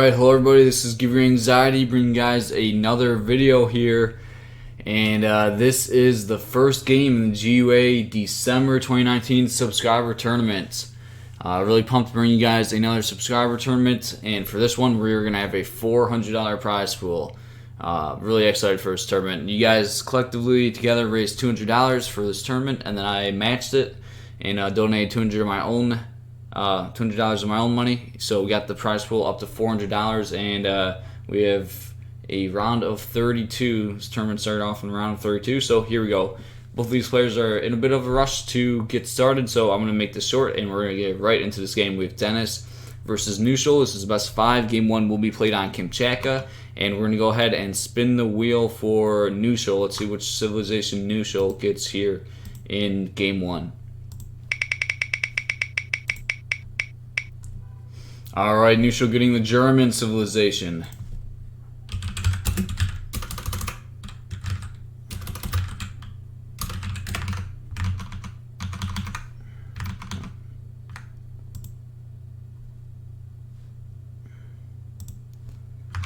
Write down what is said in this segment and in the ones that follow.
Alright, hello everybody, this is GiveUAnxiety bringing you guys another video here. And this is the first game in the GUA December 2019 subscriber tournament. Really pumped to bring you guys another subscriber tournament, and for this one we're going to have a $400 prize pool. Really excited for this tournament. You guys collectively together raised $200 for this tournament, and then I matched it and donated $200 of my own $200 of my own money, so we got the prize pool up to $400, and we have a round of 32. This tournament started off in round of 32, so here we go. Both of these players are in a bit of a rush to get started, so I'm going to make this short, and we're going to get right into this game. We have Dennis versus Knuschel. This is the best of 5. Game 1 will be played on Kamchatka, and we're going to go ahead and spin the wheel for Knuschel. Let's see which civilization Knuschel gets here in Game 1. Alright, Knuschel getting the German civilization.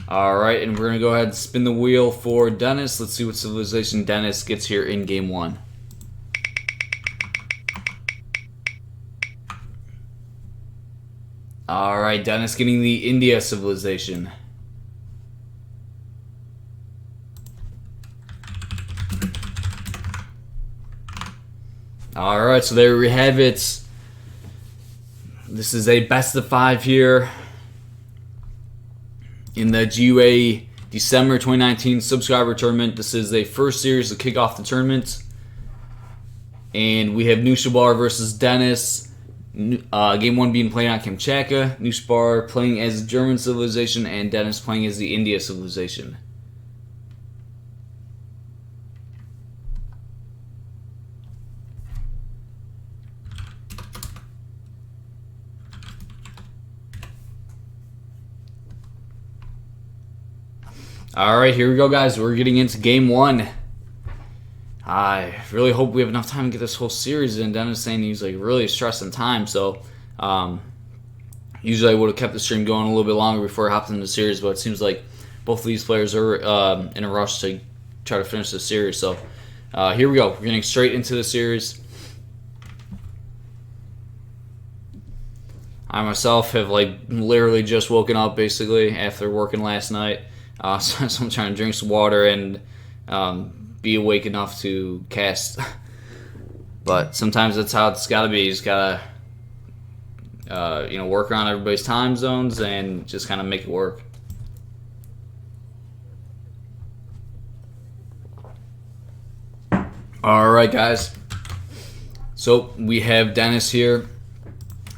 Alright, and we're going to go ahead and spin the wheel for Dennis. Let's see what civilization Dennis gets here in Game 1. Alright, Dennis getting the India civilization. Alright, so there we have it. This is a best of 5 here in the GUA December 2019 subscriber tournament. This is a first series to kick off the tournament. And we have Knuschelbär versus Dennis. Game 1 being played on Kamchatka, Knuschelbär playing as the German civilization, and Dennis playing as the India civilization. Alright, here we go, guys. We're getting into Game 1. I really hope we have enough time to get this whole series in. Dennis saying he's like really stressed in time, so usually I would have kept the stream going a little bit longer before I hopped into the series, but it seems like both of these players are in a rush to try to finish the series. So here we go. We're getting straight into the series. I myself have like literally just woken up basically after working last night, so I'm trying to drink some water and be awake enough to cast. But sometimes that's how it's gotta be. You just gotta work around everybody's time zones and just kind of make it work. Alright, guys, so we have Dennis here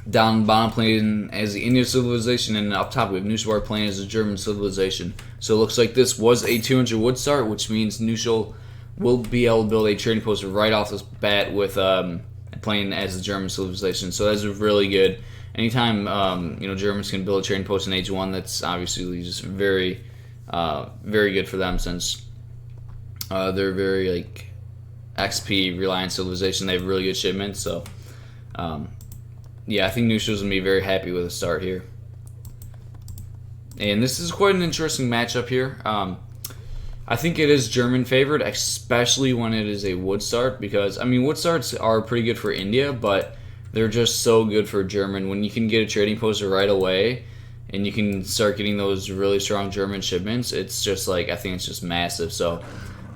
down bottom playing as the Indian civilization, and up top we have Knuschelbär playing as the German civilization. So it looks like this was a 200 wood start, which means Knuschel will be able to build a trading post right off this bat with playing as the German civilization. So that's really good. Anytime Germans can build a trading post in Age 1, that's obviously just very good for them, since they're very like XP reliant civilization. They have really good shipments. So yeah, I think Knuschel's gonna be very happy with the start here. And this is quite an interesting matchup here. I think it is German favored, especially when it is a wood start, because I mean wood starts are pretty good for India, but they're just so good for German. When you can get a trading post right away and you can start getting those really strong German shipments, it's just like, I think it's just massive. So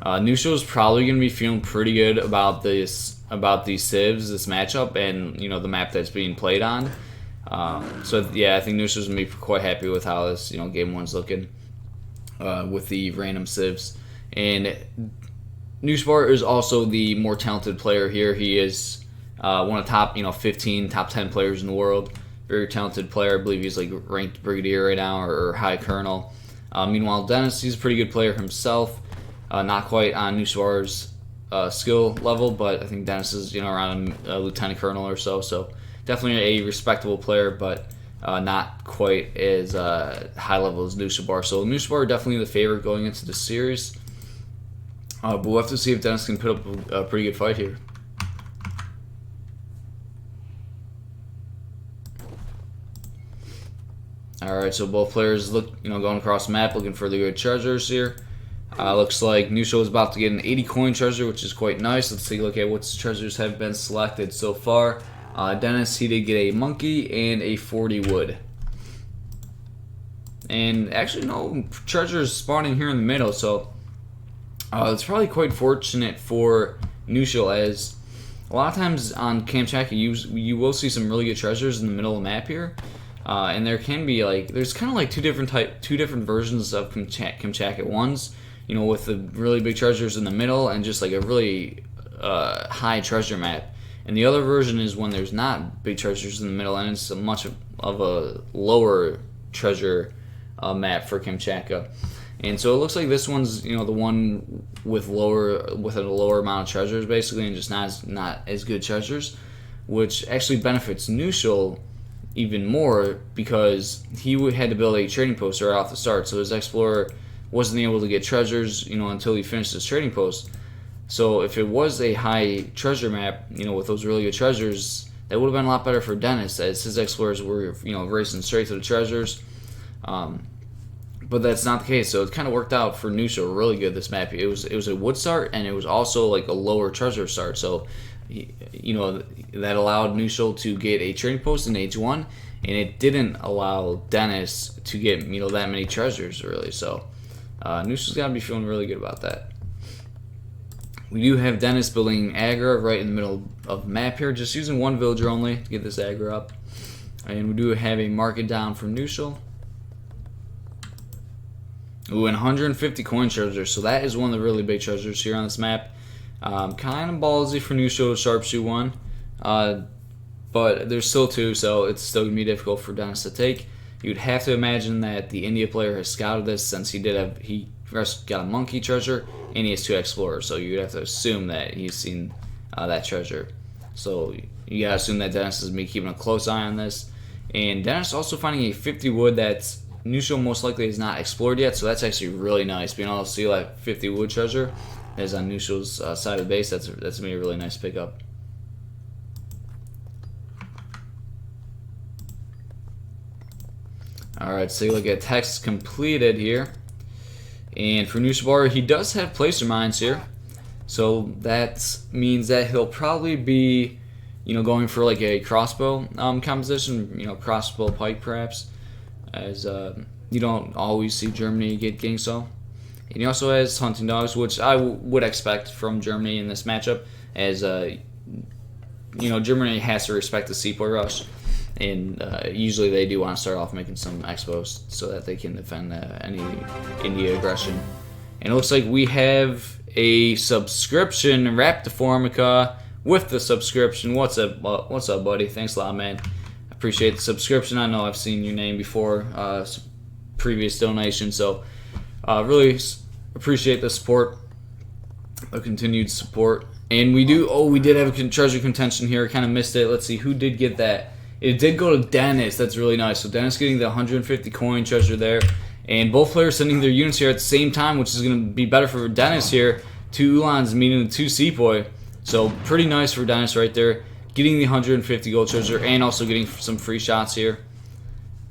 Knuschel is probably going to be feeling pretty good about this, about these civs, this matchup, and the map that's being played on. So yeah, I think Knuschel's going to be quite happy with how this game 1's looking. With the random civs. And Knuschelbär is also the more talented player here. He is one of the top 15, top 10 players in the world. Very talented player. I believe he's like ranked brigadier right now, or high colonel. Meanwhile, Dennis, he's a pretty good player himself. Not quite on Knuschelbär's skill level, but I think Dennis is around a lieutenant colonel or so. So definitely a respectable player, but not quite as high level as Knuschelbär. So Knuschelbär definitely the favorite going into the series. But we'll have to see if Dennis can put up a pretty good fight here. Alright, so both players look, going across the map looking for the good treasures here. Looks like Knuschel is about to get an 80 coin treasure, which is quite nice. Let's take a look at what treasures have been selected so far. Dennis, he did get a monkey and a 40 wood. And actually no treasures spawning here in the middle, so it's probably quite fortunate for Knuschel, as a lot of times on Kamchatka you will see some really good treasures in the middle of the map here. And there can be there's kind of like two different versions of Kamchatka. One's with the really big treasures in the middle and just like a really high treasure map, and the other version is when there's not big treasures in the middle and it's much of a lower treasure map for Kamchatka. And so it looks like this one's the one with a lower amount of treasures basically, and just not as good treasures, which actually benefits Knuschel even more because he had to build a trading post right off the start. So his explorer wasn't able to get treasures, until he finished his trading post. So if it was a high treasure map, with those really good treasures, that would have been a lot better for Dennis, as his explorers were, racing straight to the treasures. But that's not the case. So it kind of worked out for Knuschel really good this map. It was a wood start, and it was also like a lower treasure start. So that allowed Knuschel to get a trading post in age 1, and it didn't allow Dennis to get that many treasures really. So Knuschel's got to be feeling really good about that. We do have Dennis building Agra right in the middle of the map here, just using one villager only to get this Agra up. And we do have a market down from Knuschel. Ooh, and 150 coin treasures, so that is one of the really big treasures here on this map. Kind of ballsy for Knuschel to sharpshoot one, but there's still two, so it's still going to be difficult for Dennis to take. You'd have to imagine that the India player has scouted this, since he first got a monkey treasure and he has 2 explorers, so you'd have to assume that he's seen that treasure. So you gotta assume that Dennis is going to be keeping a close eye on this. And Dennis also finding a 50 wood that's Knuschel most likely has not explored yet, so that's actually really nice. Being able to see that 50 wood treasure that is on Knuschel's side of the base, that's going to be a really nice pickup. Alright, so you look at text completed here. And for Knuschelbär, he does have placer mines here. So that means that he'll probably be, going for like a crossbow composition, crossbow pike perhaps. As you don't always see Germany get Gangso. And he also has hunting dogs, which I would expect from Germany in this matchup, as Germany has to respect the sepoy rush, and usually they do want to start off making some expos so that they can defend any India aggression. And it looks like we have a subscription, Raptiformica, with the subscription. What's up, buddy? Thanks a lot, man. Appreciate the subscription. I know I've seen your name before, previous donation, so really appreciate the support, the continued support. And we did have a treasure contention here. Kind of missed it. Let's see who did get that. It did go to Dennis. That's really nice. So Dennis getting the 150 coin treasure there, and both players sending their units here at the same time, which is going to be better for Dennis here. 2 Ulans meaning the 2 sepoy. So pretty nice for Dennis right there, getting the 150 gold treasure and also getting some free shots here.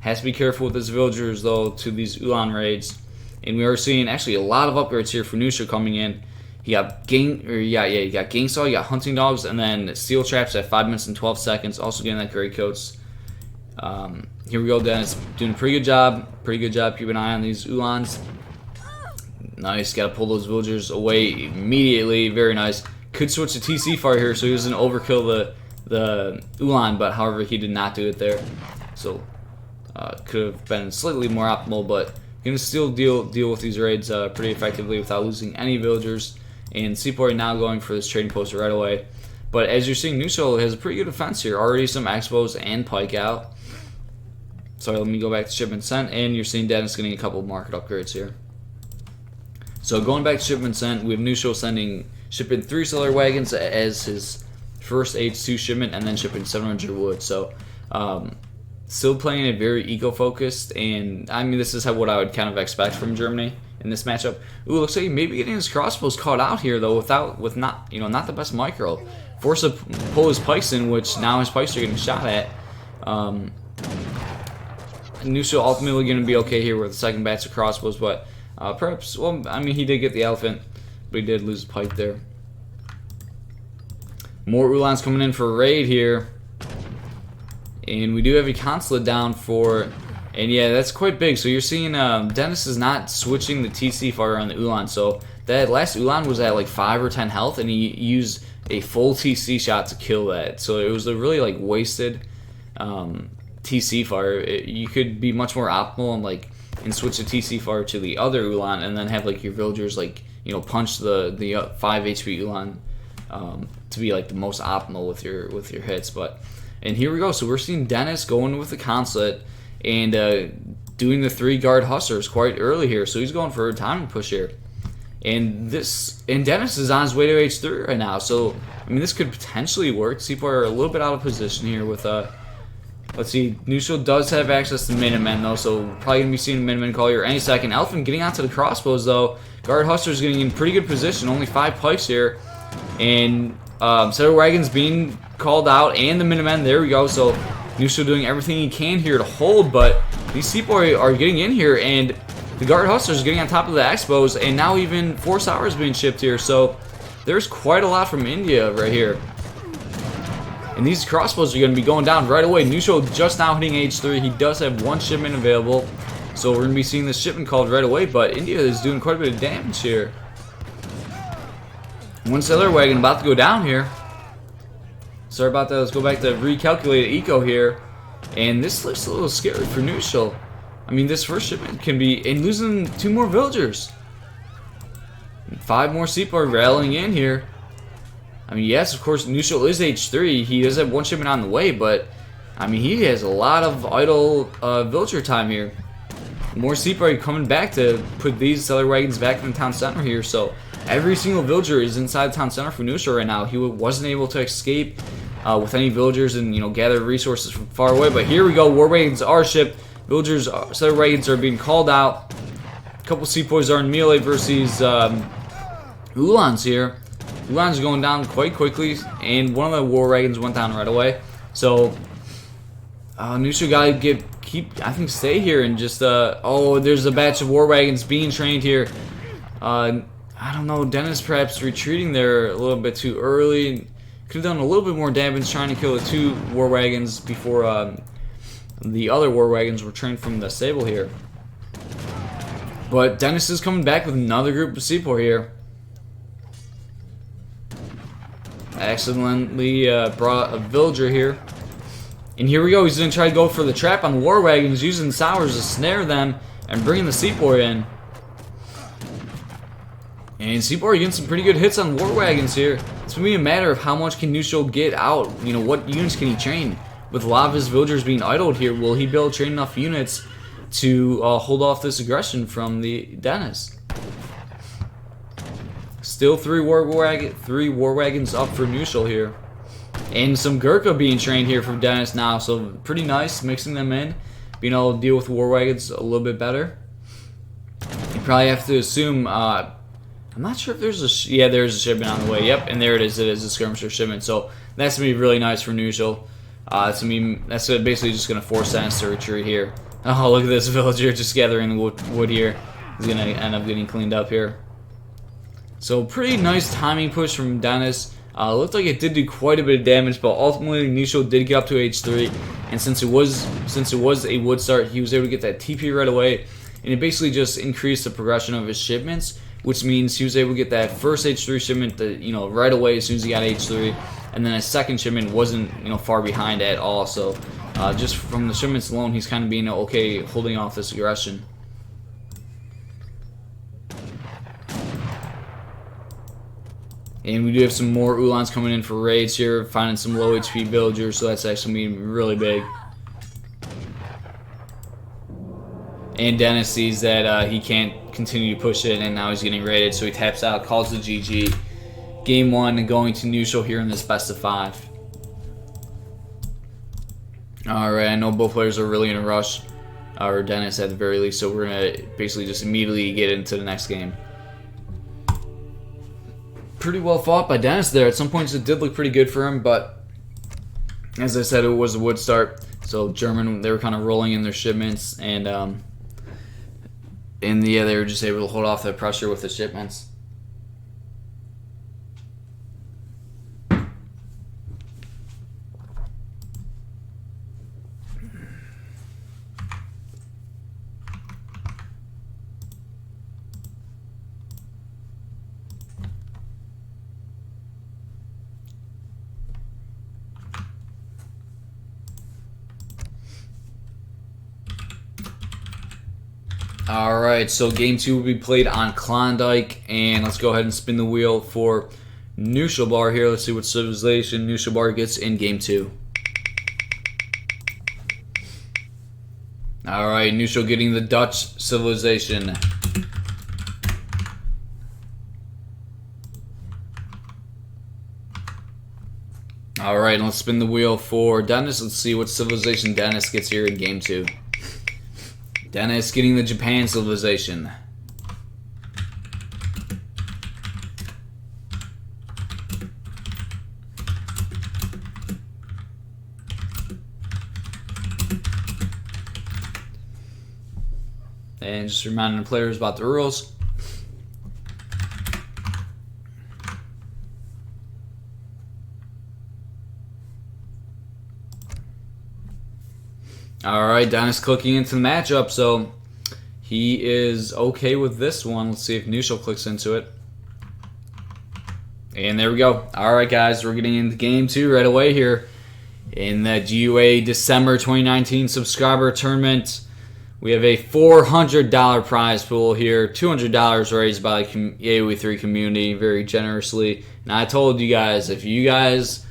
Has to be careful with his villagers though to these Ulan raids. And we are seeing actually a lot of upgrades here for Knuschel coming in. He got you got gang saw, you got hunting dogs, and then steel traps at 5 minutes and 12 seconds. Also getting that gray coats. Here we go, Dennis doing a pretty good job. Keep an eye on these Ulans. Nice, got to pull those villagers away immediately. Very nice. Could switch to TC fire here, so he doesn't overkill the Ulan, but however he did not do it there. So could have been slightly more optimal, but going to still deal with these raids pretty effectively without losing any villagers. And Sepoy now going for this trading post right away. But as you're seeing, Knuschel has a pretty good defense here. Already some expos and pike out. Sorry, let me go back to shipment sent, and you're seeing Dennis getting a couple market upgrades here. So going back to shipment sent, we have Knuschel shipping 3 solar wagons as his first H2 shipment, and then shipping 700 wood. So still playing it very eco-focused, and I mean this is what I would kind of expect from Germany in this matchup. Ooh, looks like maybe getting his crossbows caught out here though, with not the best micro. Forced to pull his pikes in, which now his pikes are getting shot at. Neutral ultimately going to be okay here with the second batch of crossbows, but perhaps, well, I mean, he did get the elephant, but he did lose the pike there. More Ulans coming in for a raid here. And we do have a consulate down for, and yeah, that's quite big. So you're seeing Dennis is not switching the TC fire on the Ulan. So that last Ulan was at like 5 or 10 health, and he used a full TC shot to kill that. So it was a really like wasted TC fire. You could be much more optimal and switch the TC fire to the other Ulan, and then have like your villagers like punch the 5 HP Ulan to be like the most optimal with your hits. And here we go. So we're seeing Dennis going with the consulate and doing the 3 guard hustlers quite early here. So he's going for a timing push here. And Dennis is on his way to H3 right now. So I mean, this could potentially work. Seapoy are a little bit out of position here with let's see, Neutral does have access to Minutemen though, so probably gonna be seeing a Minutemen call here any second. Elephant getting onto the crossbows though. Guard hustlers getting in pretty good position. Only 5 pikes here, and Settler Wagons being called out, and the Minutemen. There we go. So Neutral doing everything he can here to hold, but these Seapoy are getting in here, and the Guard Hustlers are getting on top of the Expos, and now even Force Hours being shipped here. So there's quite a lot from India right here. And these crossbows are going to be going down right away. Neutral just now hitting H3. He does have 1 shipment available, so we're going to be seeing this shipment called right away, but India is doing quite a bit of damage here. One Settler Wagon about to go down here. Sorry about that. Let's go back to recalculate eco here. And this looks a little scary for Neutral. I mean, this first shipment can be, and losing 2 more villagers. 5 more Seapoy rallying in here. I mean, yes, of course, Neutral is H3. He does have 1 shipment on the way, but I mean, he has a lot of idle villager time here. More Seapoy coming back to put these Settler Wagons back in the town center here. So every single villager is inside the town center for Neutral right now. He wasn't able to escape with any villagers and gather resources from far away. But here we go. War Wagons are shipped. Villagers, Settler Wagons are being called out. A couple Seapoys are in melee versus Ulans here. Ulans are going down quite quickly, and one of the War Wagons went down right away. So Neutral got to stay here and just oh, there's a batch of War Wagons being trained here. I don't know, Dennis perhaps retreating there a little bit too early. Could have done a little bit more damage trying to kill the 2 War Wagons before the other War Wagons were trained from the stable here. But Dennis is coming back with another group of Seapoy here. Accidentally brought a villager here. And here we go. He's going to try to go for the trap on the War Wagons, using Sours to snare them and bringing the Seapoy in. And Seapoy getting some pretty good hits on War Wagons here. It's going to be a matter of how much can Neutral get out. What units can he train? With a lot of his villagers being idled here, will he be able to train enough units to hold off this aggression from the Dennis? Still 3 War Wagons up for Neutral here. And some Gurkha being trained here from Dennis now, so pretty nice mixing them in. Being able to deal with War Wagons a little bit better. You probably have to assume, I'm not sure if there's there's a shipment on the way. Yep, and there it is. It is a skirmisher shipment, so that's going to be really nice for Neutral. That's basically just going to force Dennis to retreat here. Oh, look at this villager just gathering the wood here. He's going to end up getting cleaned up here. So pretty nice timing push from Dennis. Looked like it did do quite a bit of damage, but ultimately Neutral did get up to H3, and since it was a wood start, he was able to get that TP right away, and it basically just increased the progression of his shipments, which means he was able to get that first H3 shipment right away as soon as he got H3, and then his second shipment wasn't far behind at all. So just from the shipments alone, he's kind of being okay holding off this aggression. And we do have some more Ulans coming in for raids here, finding some low HP villagers, so that's actually going to be really big. And Dennis sees that he can't continue to push it, and now he's getting raided, so he taps out, calls the GG. Game 1 and going to Neutral here in this best of 5. Alright, I know both players are really in a rush, or Dennis at the very least, so we're going to basically just immediately get into the next game. Pretty well fought by Dennis there. At some points it did look pretty good for him, but as I said, it was a wood start. So German, they were kind of rolling in their shipments, and in the they were just able to hold off the pressure with the shipments. Alright, so game 2 will be played on Klondike, and let's go ahead and spin the wheel for Knuschelbär here. Let's see what civilization Knuschelbär gets in game 2. Alright, Knuschel getting the Dutch civilization. Alright, let's spin the wheel for Dennis. Let's see what civilization Dennis gets here in game 2. Dennis getting the Japan civilization. And just reminding the players about the rules. Alright, Dennis clicking into the matchup, so he is okay with this one. Let's see if Knuschel clicks into it. And there we go. Alright guys, we're getting into game 2 right away here. In the GUA December 2019 subscriber tournament, we have a $400 prize pool here. $200 raised by the GiveUAnxiety community very generously. And I told you guys, if you guys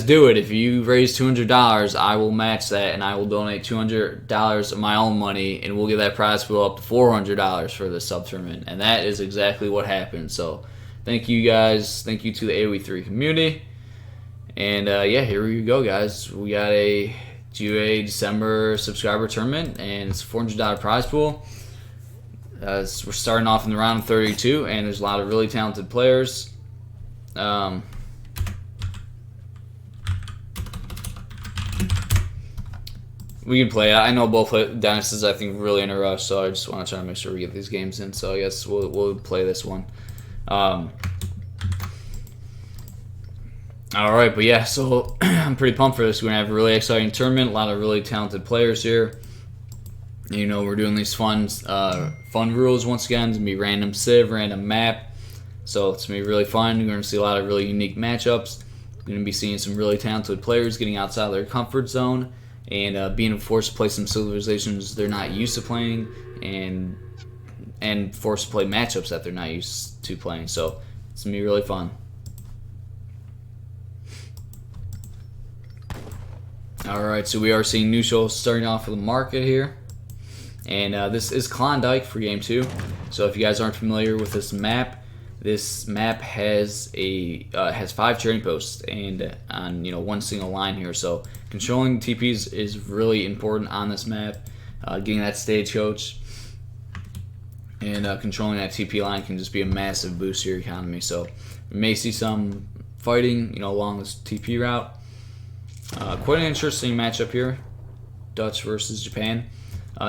do it, if you raise $200, I will match that, and I will donate $200 of my own money, and we'll get that prize pool up to $400 for the sub tournament. And that is exactly what happened. So thank you guys. Thank you to the GiveUAnxiety community. And yeah, here we go, guys. We got a GUA December subscriber tournament, and it's a $400 prize pool. We're starting off in the round of 32, and there's a lot of really talented players. We can play. I know both Dennis is, I think, really in a rush, so I just want to try to make sure we get these games in. So I guess we'll play this one. All right, but yeah, so I'm pretty pumped for this. We're gonna have a really exciting tournament. A lot of really talented players here. You know, we're doing these fun rules once again. It's gonna be random civ, random map. So it's gonna be really fun. We're gonna see a lot of really unique matchups. We're gonna be seeing some really talented players getting outside of their comfort zone, and being forced to play some civilizations they're not used to playing, and forced to play matchups that they're not used to playing. So it's gonna be really fun. Alright, so we are seeing Knuschel starting off with a market here. And this is Klondike for game 2. So if you guys aren't familiar with this map has has 5 trading posts and on one single line here. So controlling TPs is really important on this map. Getting that stagecoach and controlling that TP line can just be a massive boost to your economy. So we may see some fighting along this TP route. Quite an interesting matchup here, Dutch versus Japan.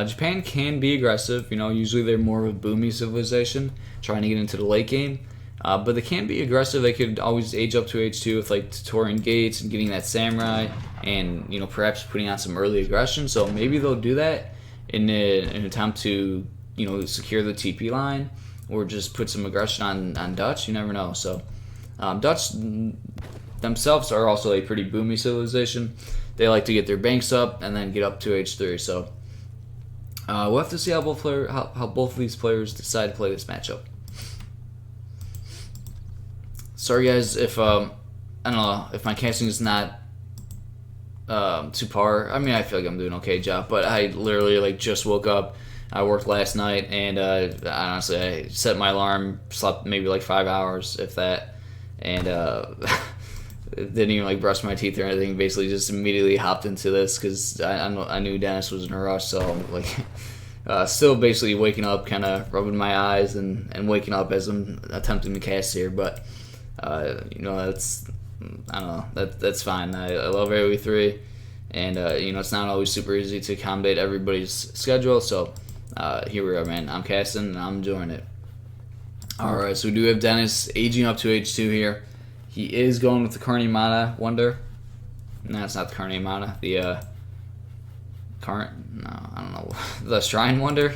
Japan can be aggressive. Usually they're more of a boomy civilization, trying to get into the late game. But they can be aggressive. They could always age up to H2 with like Taurian gates and getting that samurai, and perhaps putting on some early aggression. So maybe they'll do that in an attempt to secure the TP line, or just put some aggression on Dutch. You never know. So Dutch themselves are also a pretty boomy civilization. They like to get their banks up and then get up to H3. So we'll have to see how both of these players decide to play this matchup. Sorry guys if I don't know if my casting is not to par. I mean, I feel like I'm doing an okay job, but I literally just woke up. I worked last night, and honestly I set my alarm, slept maybe like 5 hours if that, and didn't even brush my teeth or anything. Basically just immediately hopped into this because I knew Dennis was in a rush. So still basically waking up, kind of rubbing my eyes and waking up as I'm attempting to cast here. But that's, I don't know, that's fine. I love AoE3, and you know, it's not always super easy to accommodate everybody's schedule. So here we are, man. I'm casting and I'm enjoying it. All right, so we do have Dennis aging up to age 2 here. He is going with the Kamchatka Wonder. No, it's not the Kamchatka. The I don't know. The Shrine Wonder.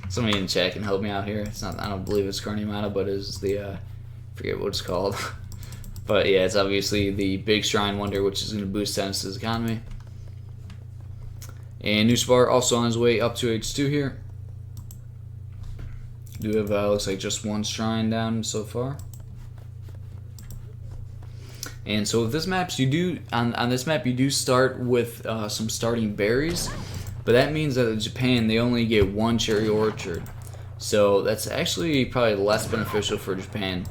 Somebody in chat can help me out here. It's not. I don't believe it's Kamchatka, but it's the forget what it's called. But yeah, it's obviously the big Shrine Wonder, which is going to boost Dennis's economy. And Knuschelbär also on his way up to age 2 here. We do have looks like just one shrine down so far. And so with this maps, you do on this map you do start with some starting berries, but that means that in Japan they only get 1 cherry orchard, so that's actually probably less beneficial for Japan,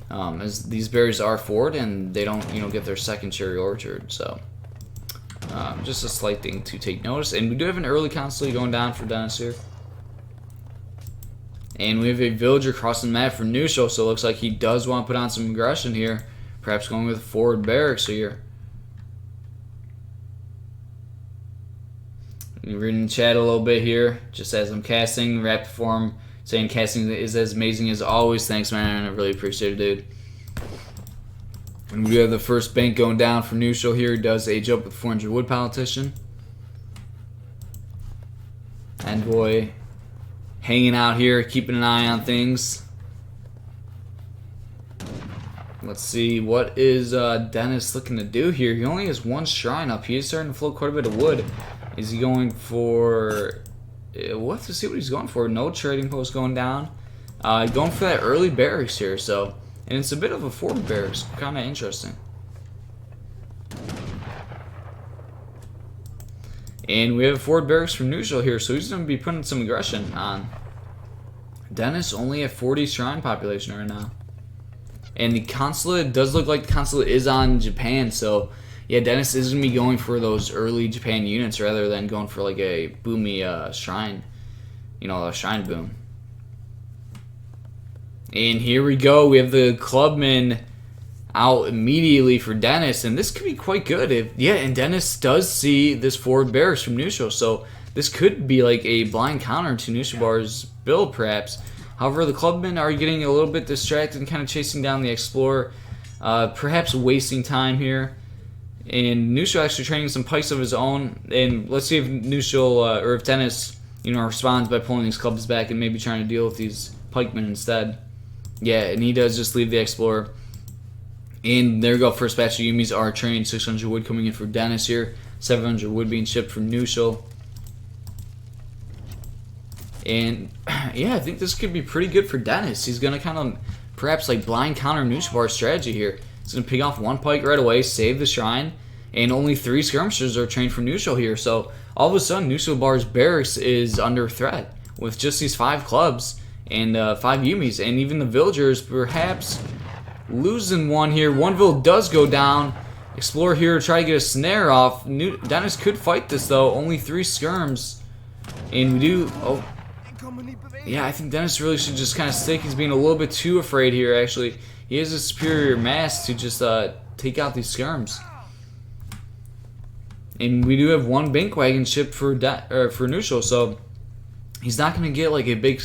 as these berries are forward and they don't get their 2nd cherry orchard. So just a slight thing to take notice. And we do have an early constantly going down for Dennis here, and we have a villager crossing the map for Knuschel, so it looks like he does want to put on some aggression here. Perhaps going with forward barracks here. We're reading the chat a little bit here, just as I'm casting. Rapid form saying casting is as amazing as always. Thanks, man. I really appreciate it, dude. And we do have the first bank going down for Knuschel here. He does age up with 400 wood politician. Envoy hanging out here, keeping an eye on things. Let's see, what is Dennis looking to do here? He only has 1 shrine up. He is starting to float quite a bit of wood. Is he going for... we'll have to see what he's going for. No trading post going down. Going for that early barracks here, so... And it's a bit of a forward barracks. Kind of interesting. And we have a forward barracks from Knuschel here, so he's going to be putting some aggression on. Dennis only at 40 shrine population right now. And the consulate does look like the consulate is on Japan, so yeah, Dennis is going to be going for those early Japan units rather than going for like a boomy shrine, a shrine boom. And here we go, we have the clubman out immediately for Dennis, and this could be quite good. And Dennis does see this forward barracks from Knuschel, so this could be like a blind counter to Knuschelbär's build perhaps. However, the clubmen are getting a little bit distracted and kind of chasing down the explorer, perhaps wasting time here. And Knuschel actually training some pikes of his own. And let's see if Knuschel or if Dennis, responds by pulling these clubs back and maybe trying to deal with these pikemen instead. Yeah, and he does just leave the explorer. And there we go. First batch of Yumis are trained. 600 wood coming in for Dennis here. 700 wood being shipped from Knuschel. And yeah, I think this could be pretty good for Dennis. He's going to kind of perhaps like blind counter Knuschelbär's strategy here. He's going to pick off 1 pike right away, save the shrine, and only 3 skirmishers are trained for Knuschel here. So all of a sudden, Knuschelbär's barracks is under threat with just these 5 clubs and 5 Yumis. And even the villagers perhaps losing 1 here. 1 vill does go down. Explorer here to try to get a snare off. Dennis could fight this though. Only 3 skirms. And we do... Oh. Yeah, I think Dennis really should just kind of stick. He's being a little bit too afraid here, actually. He has a superior mass to just take out these skirms. And we do have 1 bank wagon shipped for Knuschel, so he's not going to get like a big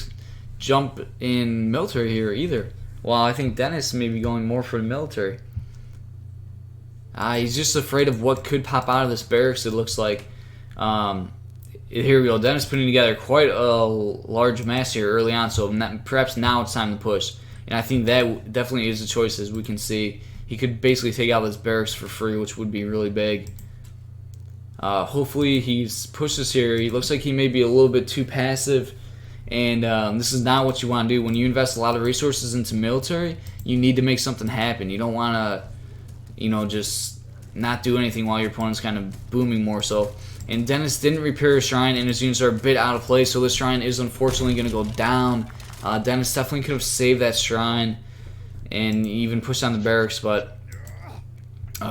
jump in military here either. Well, I think Dennis may be going more for the military. He's just afraid of what could pop out of this barracks, it looks like. Here we go. Dennis putting together quite a large mass here early on, so perhaps now it's time to push. And I think that definitely is a choice, as we can see. He could basically take out this barracks for free, which would be really big. Hopefully he pushes here. He looks like he may be a little bit too passive, and this is not what you want to do. When you invest a lot of resources into military, you need to make something happen. You don't want to, just not do anything while your opponent's kind of booming more so. And Dennis didn't repair his shrine, and his units are a bit out of place, so this shrine is unfortunately going to go down. Dennis definitely could have saved that shrine and even pushed on the barracks, but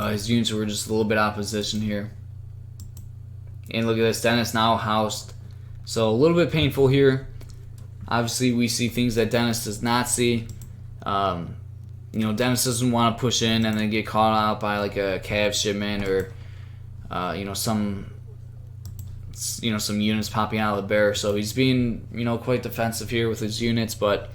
his units were just a little bit out of position here. And look at this, Dennis now housed. So a little bit painful here. Obviously, we see things that Dennis does not see. Dennis doesn't want to push in and then get caught out by like a cav shipment or you know, some units popping out of the bear. So he's being, you know, quite defensive here with his units, but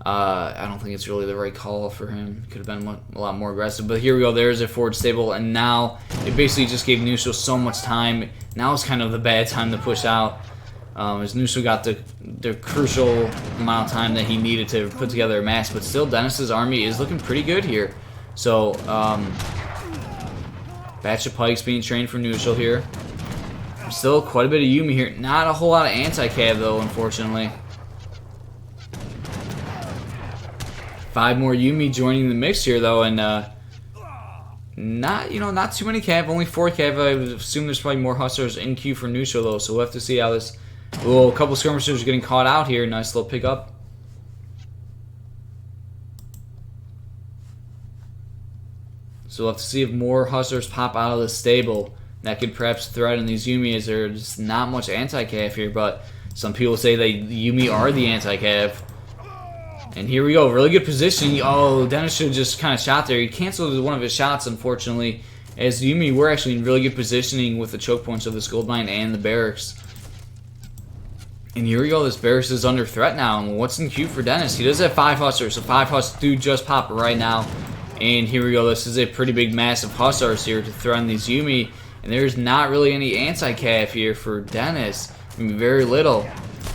I don't think it's really the right call for him. Could have been a lot more aggressive. But here we go. There's a forward stable, and now it basically just gave Knuschel so much time. Now is kind of the bad time to push out, as Knuschel got the crucial amount of time that he needed to put together a mass. But still, Dennis's army is looking pretty good here. So, batch of pikes being trained for Knuschel here. Still quite a bit of Yumi here. Not a whole lot of anti-cav though, unfortunately. 5 more Yumi joining the mix here though, and not too many cav, only 4 cav. I would assume there's probably more hustlers in queue for Knuschel though, so we'll have to see how this. A couple skirmishers getting caught out here. Nice little pickup. So we'll have to see if more hustlers pop out of the stable. That could perhaps threaten these Yumi, as there's not much anti-cav here, but some people say that the Yumi are the anti-cav. And here we go, really good positioning. Oh, Dennis should have just kind of shot there. He canceled one of his shots, unfortunately, as the Yumi were actually in really good positioning with the choke points of this gold mine and the barracks. And here we go, this barracks is under threat now. And what's in queue for Dennis? He does have 5 hustlers, so 5 hustlers do just pop right now. And here we go, this is a pretty big, massive hustlers here to threaten these Yumi. And there's not really any anti-cav here for Dennis. I mean, very little.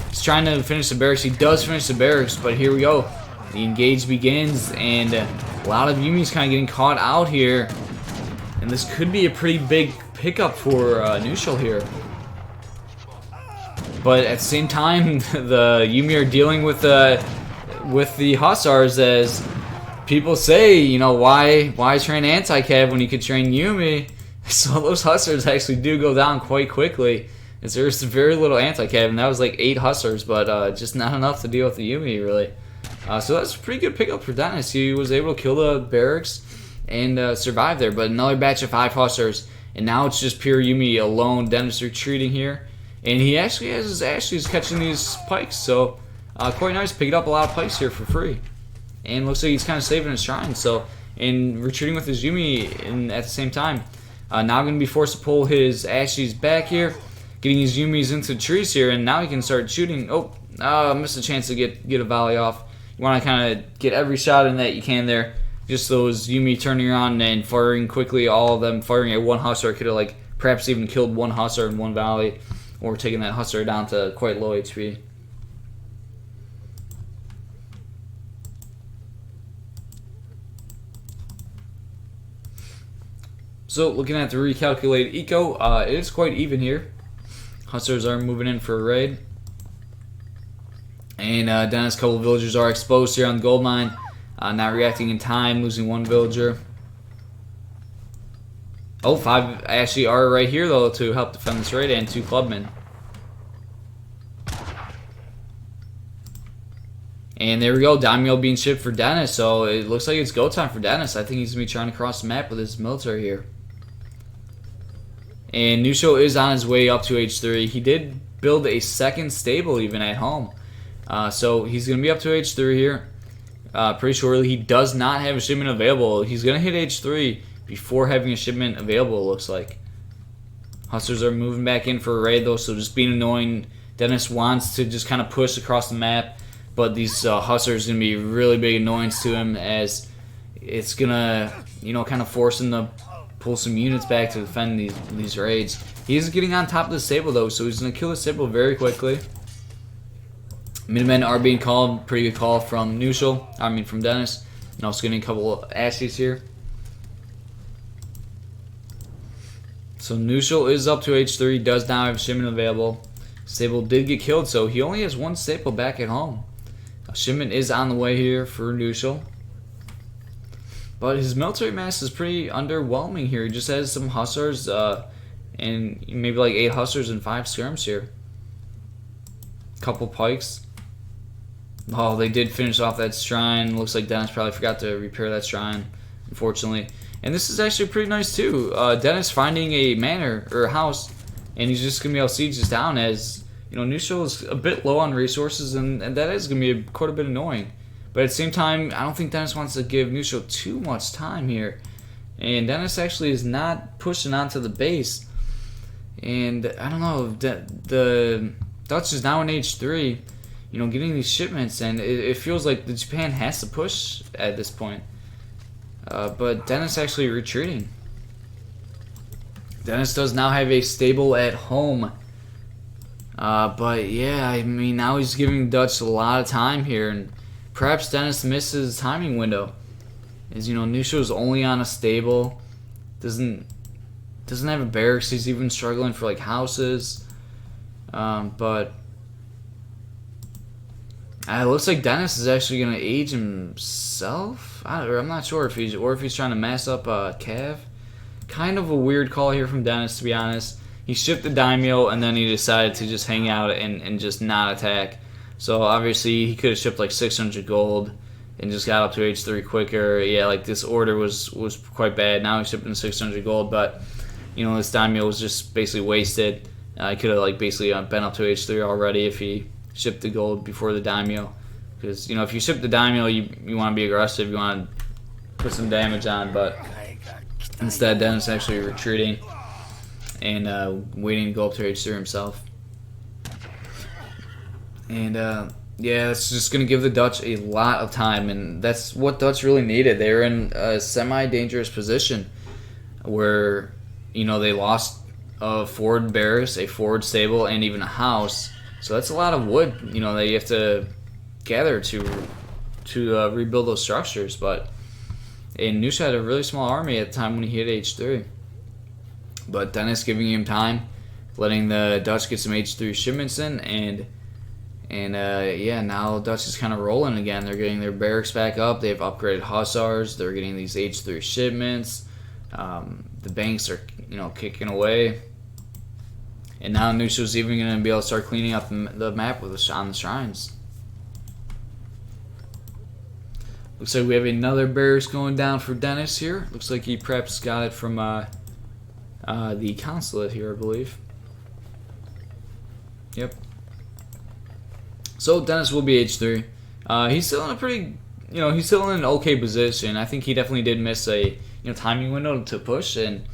He's trying to finish the barracks. He does finish the barracks, but here we go. The engage begins, and a lot of Yumi's kind of getting caught out here. And this could be a pretty big pickup for Knuschel here. But at the same time, the Yumi are dealing with the Hussars, as people say, you know, why train anti-cav when you could train Yumi? So those Hussars actually do go down quite quickly, as there's very little anti-cav, and that was like 8 Hussars, but just not enough to deal with the Yumi, really. So that's a pretty good pickup for Dennis. He was able to kill the barracks and survive there, but another batch of 5 Hussars, and now it's just pure Yumi alone. Dennis retreating here, and he actually has his Ashley's catching these pikes, so quite nice. Picking up a lot of pikes here for free, and looks like he's kind of saving his shrine, so, and retreating with his Yumi at the same time. Now going to be forced to pull his Ashies back here, getting his Yumis into the trees here, and now he can start shooting. Oh, missed a chance to get a volley off. You want to kind of get every shot in that you can there. Just those Yumi turning around and firing quickly, all of them firing at one Hussar. Could have like perhaps even killed one Hussar in one volley, or taking that Hussar down to quite low HP. So looking at the recalculated eco, it is quite even here. Hussars are moving in for a raid. And Dennis, a couple of villagers are exposed here on the gold mine. Not reacting in time, losing 1 villager. Oh, 5 actually are right here though to help defend this raid, and 2 clubmen. And there we go, Daimyo being shipped for Dennis, so it looks like it's go time for Dennis. I think he's going to be trying to cross the map with his military here. And Knuschel is on his way up to H3. He did build a second stable even at home. So he's going to be up to H3 here. Pretty shortly. He does not have a shipment available. He's going to hit H3 before having a shipment available, it looks like. Hussars are moving back in for a raid though, so just being annoying. Dennis wants to just kind of push across the map, but these Hussars are going to be really big annoyance to him, as it's going to, you know, kind of force him to pull some units back to defend these raids. He's getting on top of the stable though, so he's going to kill the stable very quickly. Minutemen are being called. Pretty good call from from Dennis. And also getting a couple of Ashies here. So Knuschel is up to H3, does now have a shipment available. Stable did get killed, so he only has 1 staple back at home. A shipment is on the way here for Knuschel. But his military mass is pretty underwhelming here. He just has some Hussars and maybe like 8 Hussars and 5 skirms here. Couple pikes. Oh, they did finish off that shrine. Looks like Dennis probably forgot to repair that shrine, unfortunately. And this is actually pretty nice too. Dennis finding a manor or a house, and he's just gonna be able to siege this down, as you know, Knuschel is a bit low on resources, and that is gonna be quite a bit annoying. But at the same time, I don't think Dennis wants to give Knuschel too much time here. And Dennis actually is not pushing onto the base. And I don't know, the Dutch is now in H3, you know, getting these shipments, and it feels like the Japan has to push at this point. But Dennis actually retreating. Dennis does now have a stable at home. But yeah, I mean, now he's giving Dutch a lot of time here, and perhaps Dennis misses his timing window. As you know, Nusho's only on a stable, doesn't have a barracks. He's even struggling for like houses. But it looks like Dennis is actually gonna age himself. I'm not sure if he's trying to mass up Cav. Kind of a weird call here from Dennis, to be honest. He shipped the daimyo and then he decided to just hang out and just not attack. So obviously he could have shipped like 600 gold and just got up to H3 quicker. Yeah, like this order was quite bad. Now he's shipping 600 gold, but you know, this daimyo was just basically wasted. He could have like basically been up to H3 already if he shipped the gold before the daimyo. Because you know, if you ship the daimyo, you want to be aggressive. You want to put some damage on, but instead Dennis actually retreating and waiting to go up to H3 himself. And yeah, it's just going to give the Dutch a lot of time, and that's what Dutch really needed. They were in a semi-dangerous position where, you know, they lost a forward barracks, a forward stable, and even a house. So that's a lot of wood, you know, that you have to gather to rebuild those structures. But Nusha had a really small army at the time when he hit H3. But Dennis giving him time, letting the Dutch get some H3 shipments in, and yeah, now Dutch is kind of rolling again. They're getting their barracks back up. They have upgraded hussars. They're getting these H3 shipments. The banks are, you know, kicking away. And now Nusho's even going to be able to start cleaning up the map with on the shrines. Looks like we have another barracks going down for Dennis here. Looks like he perhaps got it from the consulate here, I believe. Yep. So Dennis will be H3. He's still in a pretty, you know, he's still in an okay position. I think he definitely did miss a, timing window to push, and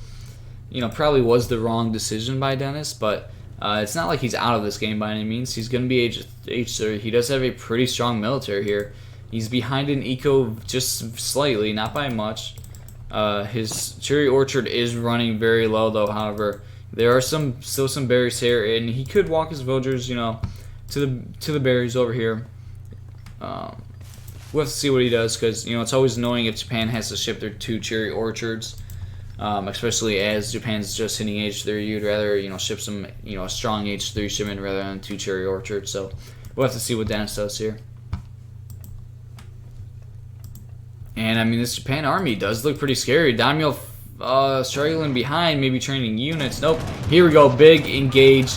probably was the wrong decision by Dennis. But it's not like he's out of this game by any means. He's going to be H3. He does have a pretty strong military here. He's behind in eco just slightly, not by much. His cherry orchard is running very low though. However, there are still some berries here, and he could walk his villagers, to the berries over here. We'll have to see what he does, because it's always annoying if Japan has to ship their 2 cherry orchards, especially as Japan's just hitting H3. You'd rather ship some a strong H3 shipment rather than 2 cherry orchards. So we'll have to see what Dennis does here. And I mean, this Japan army does look pretty scary. Daimyo struggling behind, maybe training units. Nope. Here we go. Big engage.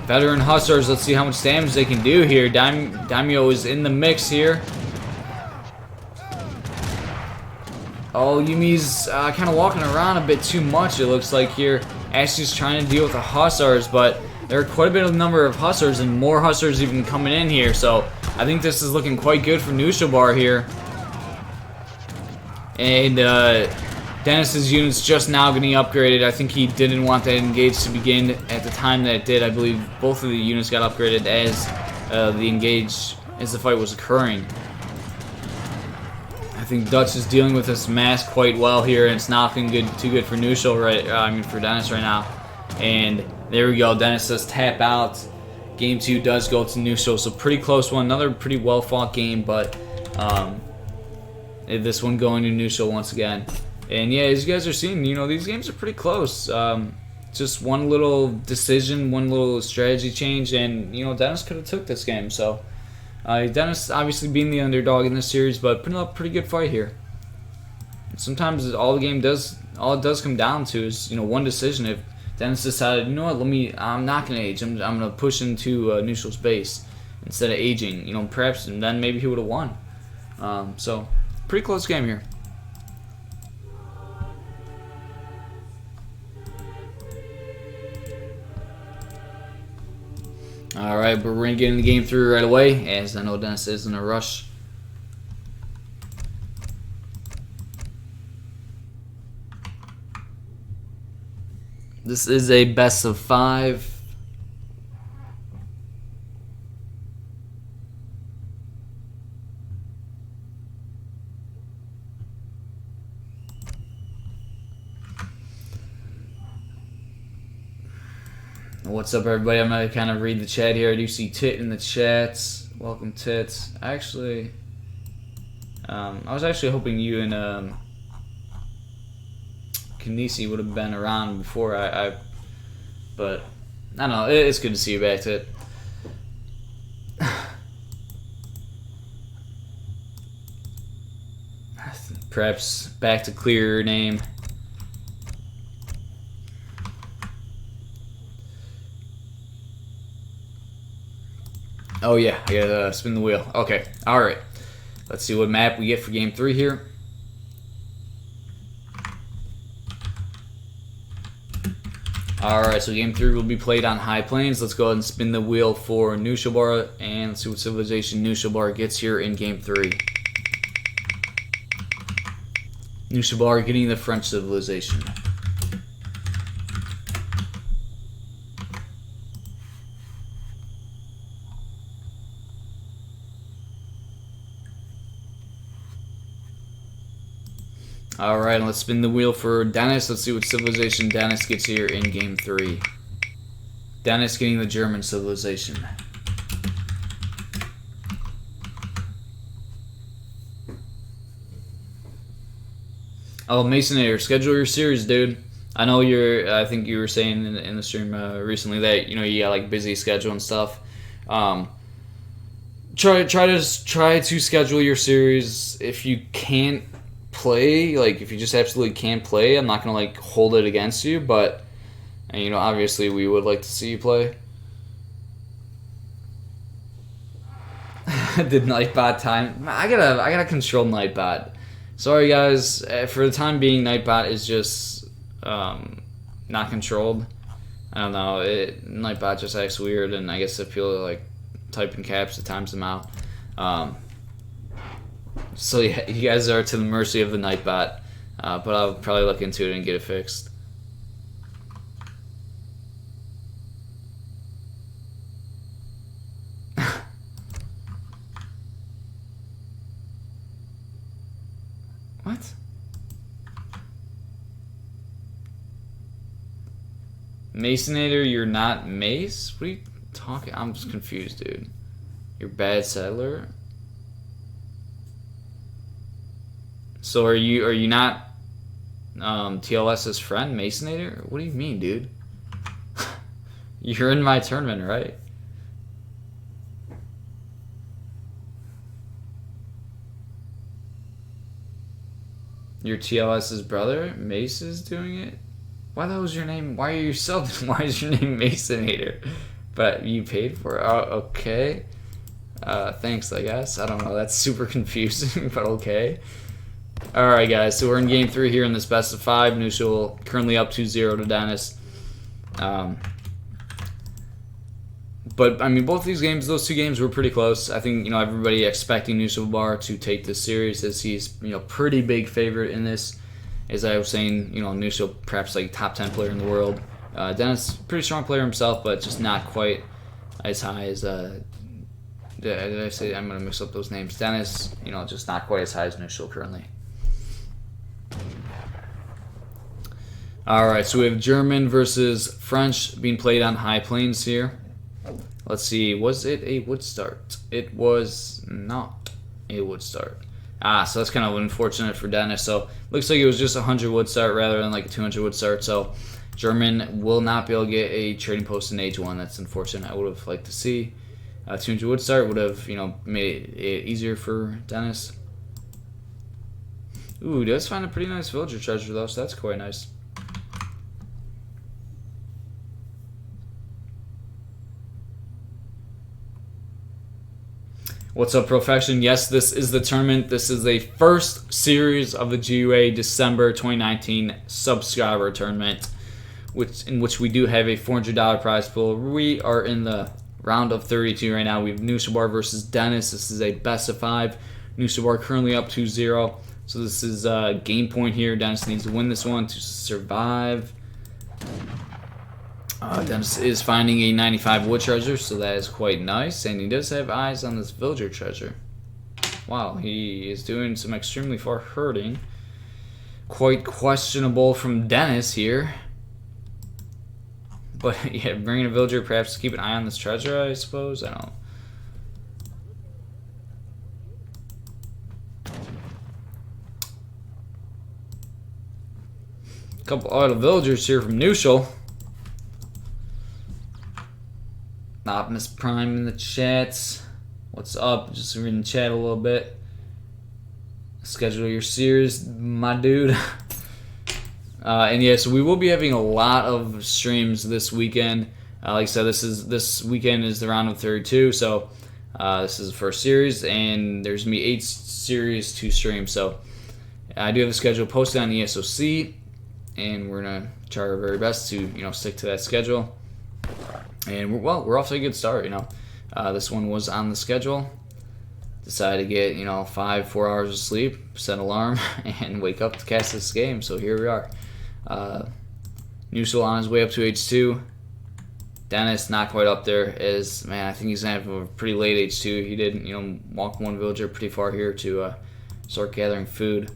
Veteran hussars. Let's see how much damage they can do here. Daimyo is in the mix here. Oh, Yumi's kind of walking around a bit too much, it looks like here. Ashley's trying to deal with the hussars, but there are quite a bit of number of hussars, and more hussars even coming in here. So I think this is looking quite good for Knuschelbär here. And Dennis's unit's just now getting upgraded. I think he didn't want that engage to begin at the time that it did. I believe both of the units got upgraded as the fight was occurring. I think Dutch is dealing with this mass quite well here, and it's not looking too good for for Dennis right now. And there we go. Dennis does tap out. Game 2 does go to Knuschel, so pretty close one. Another pretty well fought game, but this one going to Knuschel once again. And yeah, as you guys are seeing, these games are pretty close. Just one little decision, one little strategy change, and Dennis could have took this game. So Dennis obviously being the underdog in this series, but putting up a pretty good fight here. Sometimes all it does come down to is one decision. If Dennis decided, I'm not gonna age. I'm gonna push into Knuschel's base instead of aging. Perhaps, and then maybe he would have won. So pretty close game here. Alright, but we're going to get in the game through right away, as I know Dennis is in a rush. This is a best of 5. What's up, everybody? I'm gonna kind of read the chat here. I do see Tit in the chats. Welcome, Tits. Actually, I was actually hoping you and Kanisi would have been around before but I don't know. It's good to see you back, Tit. Perhaps back to clear your name. Oh yeah, I gotta spin the wheel. Okay, alright. Let's see what map we get for game 3 here. Alright, so game 3 will be played on High Plains. Let's go ahead and spin the wheel for Knuschelbär and let's see what civilization Knuschelbär gets here in game 3. Knuschelbär getting the French civilization. Alright, let's spin the wheel for Dennis. Let's see what civilization Dennis gets here in game 3. Dennis getting the German civilization. Oh, Masonator, schedule your series, dude. I know I think you were saying in the stream recently that, you got like busy schedule and stuff. Try to schedule your series. If you can't play, like if you just absolutely can't play, I'm not gonna like hold it against you, but obviously we would like to see you play. Did Nightbot time? I gotta control Nightbot. Sorry guys, for the time being Nightbot is just not controlled. I don't know, Nightbot just acts weird, and I guess if people like type in caps it times them out. So yeah, you guys are to the mercy of the Nightbot, but I'll probably look into it and get it fixed. What? Masonator, you're not Mace? What are you talking? I'm just confused, dude. You're bad settler? So are you not TLS's friend, Masonator? What do you mean, dude? You're in my tournament, right? Your TLS's brother? Mace is doing it? Why the hell is your name? Why are you subbed? Why is your name Masonator? But you paid for it? Oh, okay. Thanks, I guess. I don't know. That's super confusing, but okay. Alright guys, so we're in game 3 here in this best of 5. Knuschel currently up 2-0 to Dennis. But I mean, both these games, those two games were pretty close. I think everybody expecting Knuschelbär to take this series, as he's pretty big favorite in this. As I was saying, Knuschel perhaps like top 10 player in the world. Dennis, pretty strong player himself, but just not quite as high as did I say? I'm gonna mix up those names. Dennis, just not quite as high as Knuschel currently. Alright, so we have German versus French being played on High Plains here. Let's see, was it a wood start? It was not a wood start. So that's kind of unfortunate for Dennis. So looks like it was just a 100 wood start rather than like a 200 wood start. So German will not be able to get a trading post in age 1. That's unfortunate. I would have liked to see a 200 wood start. Would have made it easier for Dennis. Ooh, he does find a pretty nice villager treasure though, so that's quite nice. What's up, Profession? Yes, this is the tournament. This is the first series of the GUA December 2019 subscriber tournament, in which we do have a $400 prize pool. We are in the round of 32 right now. We have Knuschelbär versus Dennis. This is a best of 5. Knuschelbär currently up 2-0. So this is a game point here. Dennis needs to win this one to survive. Dennis is finding a 95 wood treasure, so that is quite nice. And he does have eyes on this villager treasure. Wow, he is doing some extremely far herding. Quite questionable from Dennis here. But yeah, bringing a villager perhaps to keep an eye on this treasure, I suppose. I don't know. Couple other villagers here from Knuschel. Optimus Prime in the chats. What's up? Just reading the chat a little bit. Schedule your series, my dude. And yeah, so we will be having a lot of streams this weekend. Like I said, this weekend is the round of 32, so this is the first series, and there's gonna be 8 series to stream. So I do have a schedule posted on ESOC, and we're gonna try our very best to stick to that schedule. And we're off to a good start. This one was on the schedule. Decided to get 4 hours of sleep, set an alarm, and wake up to cast this game. So here we are. Knuschel on his way up to H2. Dennis not quite up there. I think he's gonna have a pretty late H2. He did walk one villager pretty far here to start gathering food.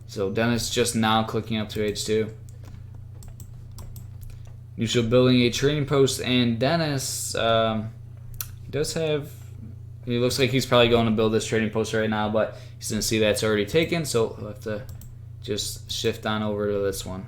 So Dennis just now clicking up to H2. Knuschel building a trading post, and Dennis he looks like he's probably going to build this trading post right now, but he's going to see that's already taken, so he'll have to just shift on over to this one.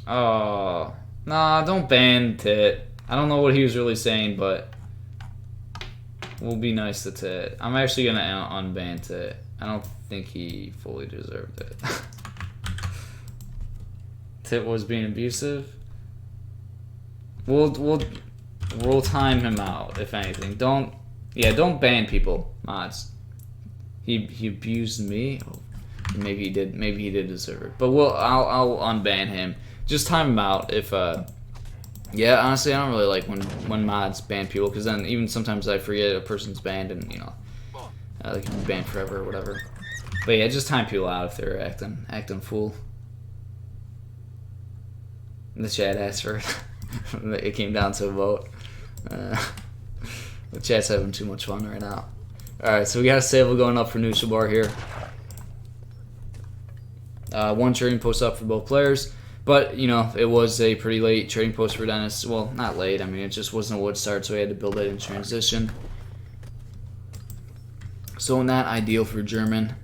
Oh, nah, don't ban Tit. I don't know what he was really saying, but we'll be nice to Tit. I'm actually going to unban Tit. I don't think he fully deserved it. Tit was being abusive. We'll time him out, if anything. Don't ban people, mods. He abused me. Oh, maybe he did deserve it. But I'll unban him. Just time him out. If yeah, honestly, I don't really like when mods ban people, because then even sometimes I forget a person's banned, and they can be banned forever or whatever. But yeah, just time people out if they're acting fool. The chat asked for it came down to a vote. The chat's having too much fun right now. Alright, so we got a sable going up for Knuschelbär here. One trading post up for both players. But, it was a pretty late trading post for Dennis. Well, not late. I mean, it just wasn't a wood start, so he had to build it in transition. So not ideal for German.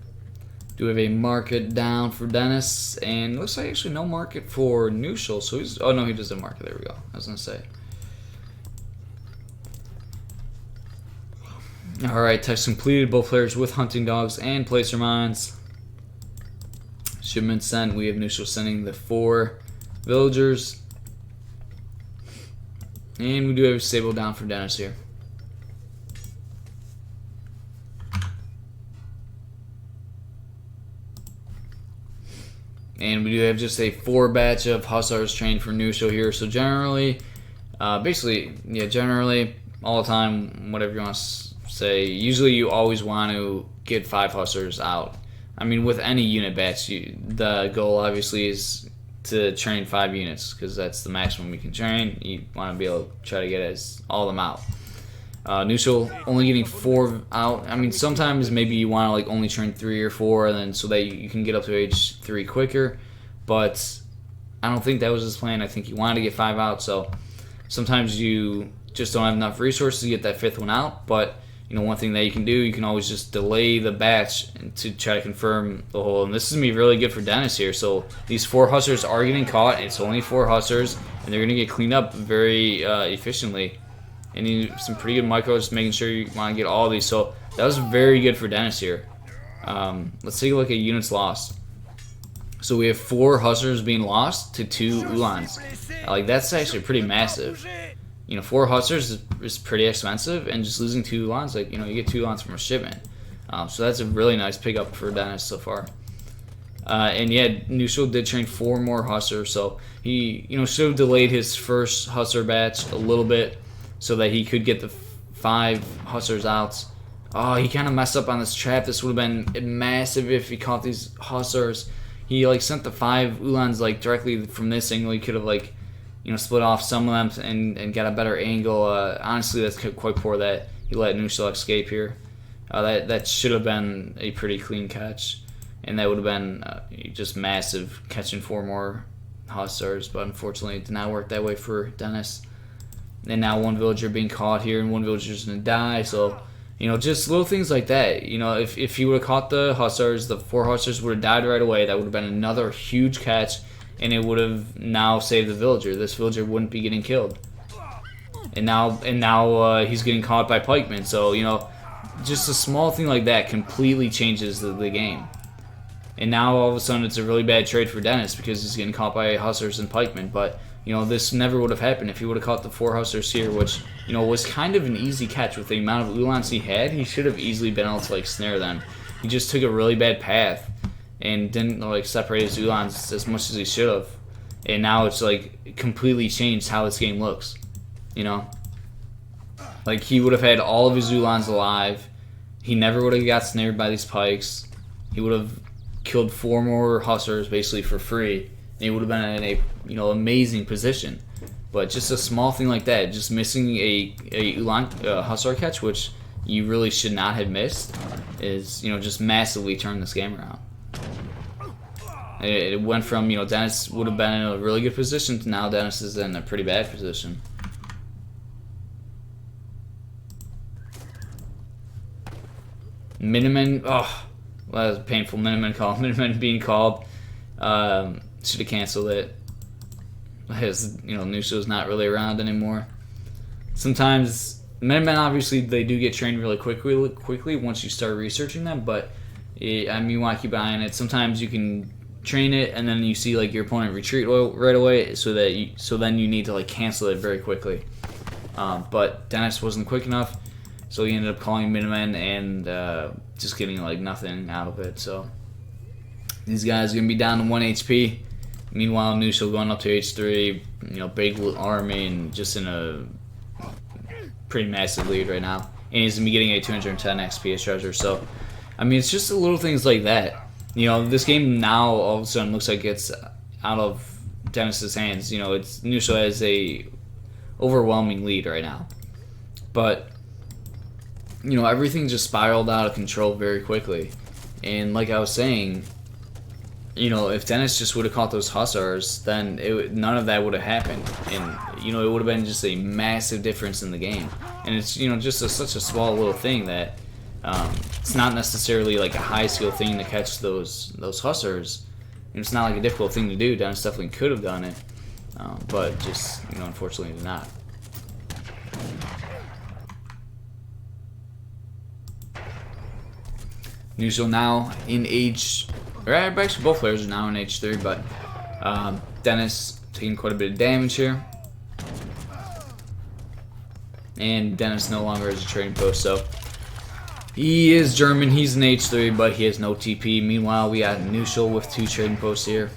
Do have a market down for Dennis, and looks like actually no market for Knuschel. So he's, oh no, he does have a market. There we go. I was gonna say. All right, text completed. Both players with hunting dogs and placer mines. Shipment sent. We have Knuschel sending the 4 villagers, and we do have a stable down for Dennis here. And we do have just a 4 batch of hussars trained for Knuschel here. So generally, generally, all the time, whatever you want to say, usually you always want to get 5 hussars out. I mean, with any unit batch, the goal obviously is to train 5 units, because that's the maximum you can train. You want to be able to try to get all of them out. Knuschel only getting 4 out. I mean, sometimes maybe you want to like only train 3 or 4, and then so that you can get up to age 3 quicker. But I don't think that was his plan. I think he wanted to get 5 out. So sometimes you just don't have enough resources to get that 5th one out. But one thing that you can do, you can always just delay the batch to try to confirm the whole. And this is gonna be really good for Dennis here. So these 4 hussars are getting caught. It's only 4 hussars, and they're gonna get cleaned up very efficiently. And you need some pretty good micros, making sure you want to get all of these. So that was very good for Dennis here. Let's take a look at units lost. So we have 4 hussars being lost to 2 Ulans. Like, that's actually pretty massive. 4 hussars is pretty expensive, and just losing 2 Ulans, like, you get 2 Ulans from a shipment. So that's a really nice pickup for Dennis so far. And yeah, Knuschel did train 4 more hussars, so he should have delayed his first hussar batch a little bit, so that he could get the 5 hussars out. Oh, he kind of messed up on this trap. This would have been massive if he caught these hussars. He like sent the 5 Uhlans like directly from this angle. He could have like, you know, split off some of them and got a better angle. Honestly, that's quite poor that he let Knuschel escape here. That should have been a pretty clean catch, and that would have been just massive, catching 4 more hussars. But unfortunately, it did not work that way for Dennis. And now 1 villager being caught here, and 1 villager's gonna die. So, you know, just little things like that. You know, if he would have caught the hussars, the 4 hussars would have died right away. That would have been another huge catch, and it would have now saved the villager. This villager wouldn't be getting killed. And now he's getting caught by pikemen. So, you know, just a small thing like that completely changes the game. And now all of a sudden it's a really bad trade for Dennis because he's getting caught by hussars and pikemen. But, you know, this never would have happened if he would have caught the 4 hussars here, which, you know, was kind of an easy catch with the amount of Uhlans he had. He should have easily been able to, like, snare them. He just took a really bad path and didn't, like, separate his Uhlans as much as he should have. And now it's, like, completely changed how this game looks, you know? Like, he would have had all of his Uhlans alive. He never would have got snared by these pikes. He would have killed 4 more hussars basically for free. And he would have been in a, you know, amazing position. But just a small thing like that, just missing a hussar catch, which you really should not have missed, is, you know, just massively turned this game around. It went from, you know, Dennis would have been in a really good position to now Dennis is in a pretty bad position. Miniman, oh, well, that was a painful Miniman call. Miniman being called, should have canceled it. As, you know, Knuschel's not really around anymore. Sometimes, Minimen obviously, they do get trained really quickly once you start researching them, but I mean, you want to keep an eye on it. Sometimes you can train it, and then you see, like, your opponent retreat right away, so then you need to, like, cancel it very quickly. But Dennis wasn't quick enough. So he ended up calling Miniman and just getting like nothing out of it. So these guys are gonna be down to 1 HP. Meanwhile, Knuschel going up to H3, you know, big army and just in a pretty massive lead right now. And he's gonna be getting a 210 XP as treasure. So I mean, it's just the little things like that. You know, this game now all of a sudden looks like it's out of Dennis's hands. You know, it's Knuschel has a overwhelming lead right now, but you know, everything just spiraled out of control very quickly. And like I was saying, you know, if Dennis just would have caught those hussars, then none of that would have happened. And, you know, it would have been just a massive difference in the game. And it's, you know, just such a small little thing that it's not necessarily like a high skill thing to catch those hussars. It's not like a difficult thing to do. Dennis definitely could have done it. But just, you know, unfortunately did not. Knuschel now in actually both players are now in H3, but Dennis taking quite a bit of damage here. And Dennis no longer has a trading post, so he is German, he's in H3, but he has no TP. Meanwhile, we got Knuschel with 2 trading posts here.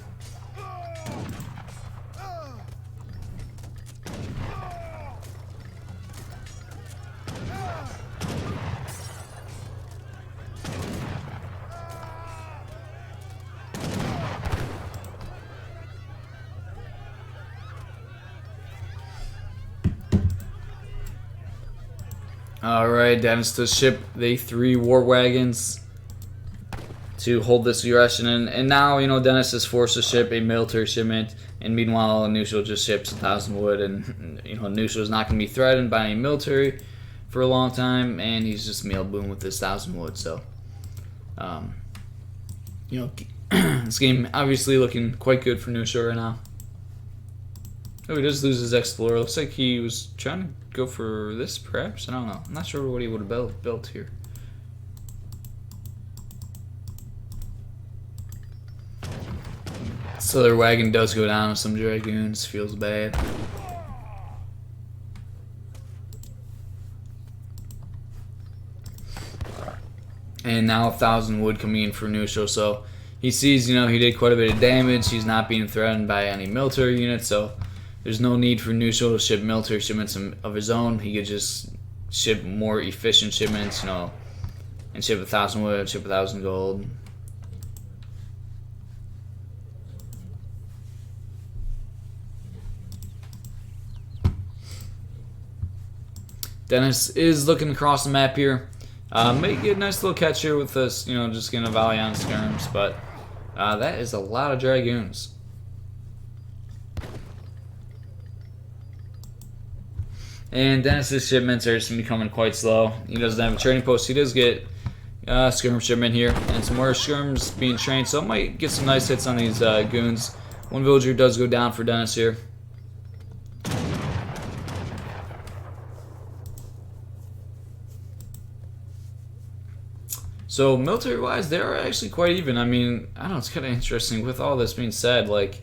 Alright, Dennis to ship the 3 war wagons to hold this aggression in. And now, you know, Dennis is forced to ship a military shipment. And meanwhile, Knuschel just ships 1,000 wood. And, you know, Knuschel is not going to be threatened by any military for a long time. And he's just meal boom with this 1,000 wood. So, you know, this game obviously looking quite good for Knuschel right now. Oh, he does lose his Explorer. Looks like he was trying to go for this, perhaps? I don't know. I'm not sure what he would have built here. So their wagon does go down with some Dragoons. Feels bad. And now 1,000 wood coming in for Knuschel. So he sees, you know, he did quite a bit of damage. He's not being threatened by any military units. So there's no need for Knuschel to ship military shipments of his own. He could just ship more efficient shipments, you know, and ship 1,000 wood, ship 1,000 gold. Dennis is looking across the map here. May get a nice little catch here with this, you know, just getting a volley on skirms, but that is a lot of dragoons. And Dennis's shipments are just becoming quite slow. He doesn't have a training post. He does get skirm shipment here, and some more skirms being trained, so might get some nice hits on these goons. One villager does go down for Dennis here. So military-wise, they are actually quite even. I mean, I don't know, it's kind of interesting. With all this being said, like,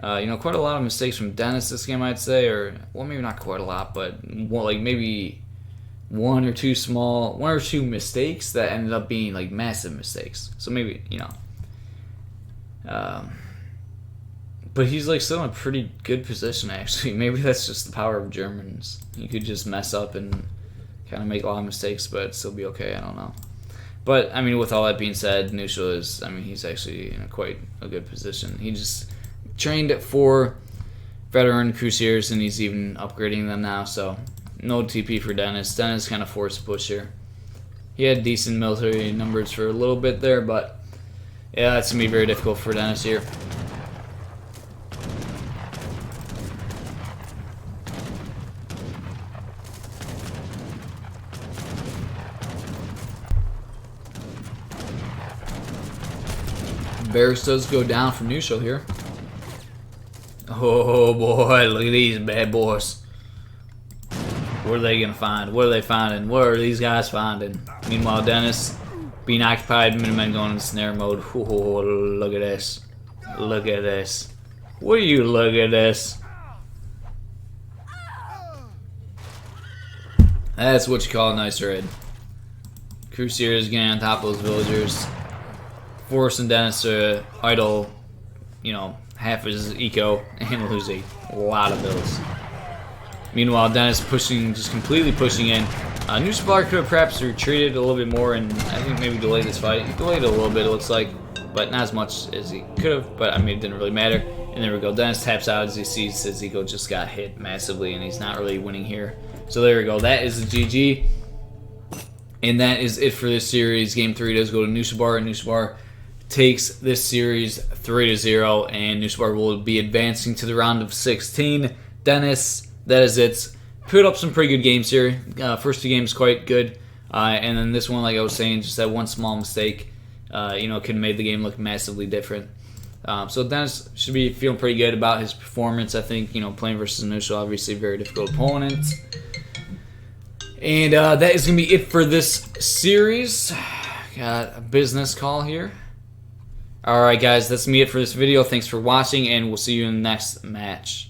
you know, quite a lot of mistakes from Dennis this game, I'd say, or well, maybe not quite a lot, but more like maybe one or two mistakes that ended up being like massive mistakes. So maybe, you know, but he's like still in a pretty good position actually. Maybe that's just the power of Germans. You could just mess up and kind of make a lot of mistakes, but still be okay. I don't know. But, I mean, with all that being said, Knuschel is, I mean, he's actually in quite a good position. He just trained 4 veteran crusaders, and he's even upgrading them now, so no TP for Dennis. Dennis kind of forced a push here. He had decent military numbers for a little bit there, but, yeah, that's going to be very difficult for Dennis here. Barracks does go down from Knuschel here. Oh boy, look at these bad boys. What are they gonna find? What are they finding? What are these guys finding? Meanwhile, Dennis being occupied, Minutemen going into snare mode. Oh, look at this. Look at this. What do you look at this? That's what you call a nice raid. Crusaders getting on top of those villagers, forcing Dennis to idle, you know, half his eco and losing a lot of bills. Meanwhile, Dennis pushing, just completely pushing in. Knuschelbär could have perhaps retreated a little bit more and I think maybe delayed this fight. He delayed it a little bit, it looks like, but not as much as he could have, but I mean, it didn't really matter. And there we go. Dennis taps out as he sees his eco just got hit massively and he's not really winning here. So there we go. That is the GG. And that is it for this series. Game 3 does go to Knuschelbär, and Knuschelbär takes this series 3-0, and Knuschelbär will be advancing to the round of 16. Dennis, that is it. Put up some pretty good games here. First 2 games quite good, and then this one, like I was saying, just that one small mistake, you know, could have made the game look massively different. So Dennis should be feeling pretty good about his performance. I think, you know, playing versus Knuschel, obviously a very difficult opponent. And that is going to be it for this series. Got a business call here. Alright guys, that's me it for this video. Thanks for watching, and we'll see you in the next match.